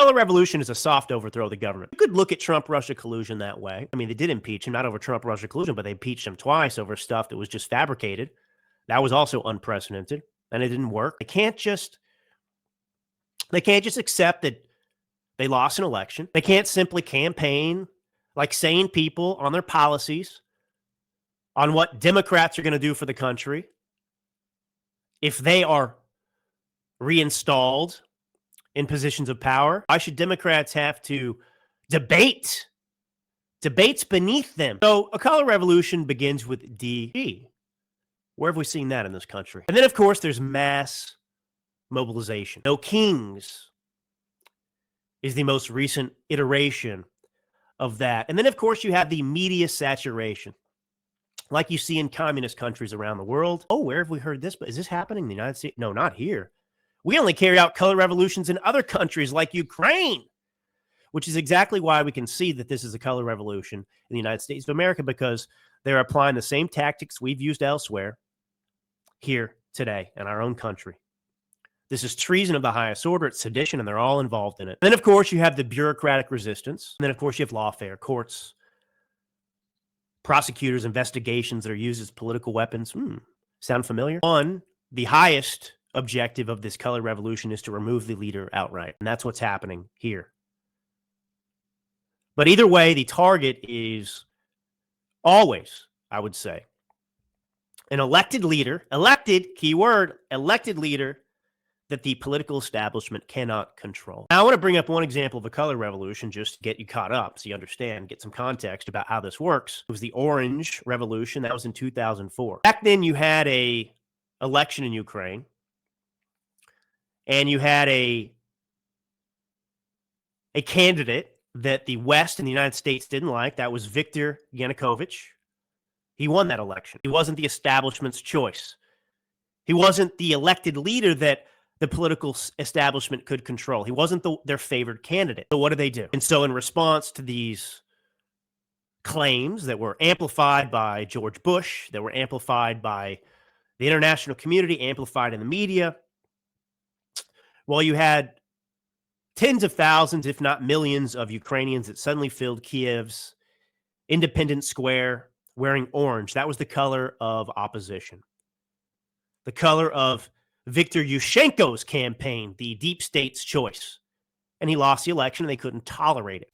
color revolution is a soft overthrow of the government. You could look at Trump-Russia collusion that way. I mean, they did impeach him, not over Trump-Russia collusion, but they impeached him twice over stuff that was just fabricated. That was also unprecedented, and it didn't work. They can't just accept that they lost an election. They can't simply campaign like sane people on their policies, on what Democrats are going to do for the country if they are reinstalled in positions of power. Why should Democrats have to debate? Debates beneath them. So a color revolution begins with DG. Where have we seen that in this country? And then, of course, there's mass mobilization. No Kings is the most recent iteration of that. And then, of course, you have the media saturation, like you see in communist countries around the world. Oh, where have we heard this? But is this happening in the United States? No, not here. We only carry out color revolutions in other countries like Ukraine, which is exactly why we can see that this is a color revolution in the United States of America, because they're applying the same tactics we've used elsewhere here today in our own country. This is treason of the highest order. It's sedition, and they're all involved in it. And then, of course, you have the bureaucratic resistance. And then, of course, you have lawfare, courts, prosecutors, investigations that are used as political weapons. Sound familiar? The highest objective of this color revolution is to remove the leader outright. And that's what's happening here. But either way, the target is always, I would say, an elected leader, keyword, elected leader that the political establishment cannot control. Now, I want to bring up one example of a color revolution just to get you caught up so you understand, get some context about how this works. It was the Orange Revolution. That was in 2004. Back then, you had a election in Ukraine, and you had a candidate that the West and the United States didn't like. That was Viktor Yanukovych. He won that election. He wasn't the establishment's choice. He wasn't the elected leader that the political establishment could control. He wasn't their favored candidate. So what do they do? And so in response to these claims that were amplified by George Bush, that were amplified by the international community, amplified in the media, well, you had tens of thousands, if not millions, of Ukrainians that suddenly filled Kiev's Independence Square wearing orange. That was the color of opposition. The color of Viktor Yushchenko's campaign, the deep state's choice. And he lost the election, and they couldn't tolerate it.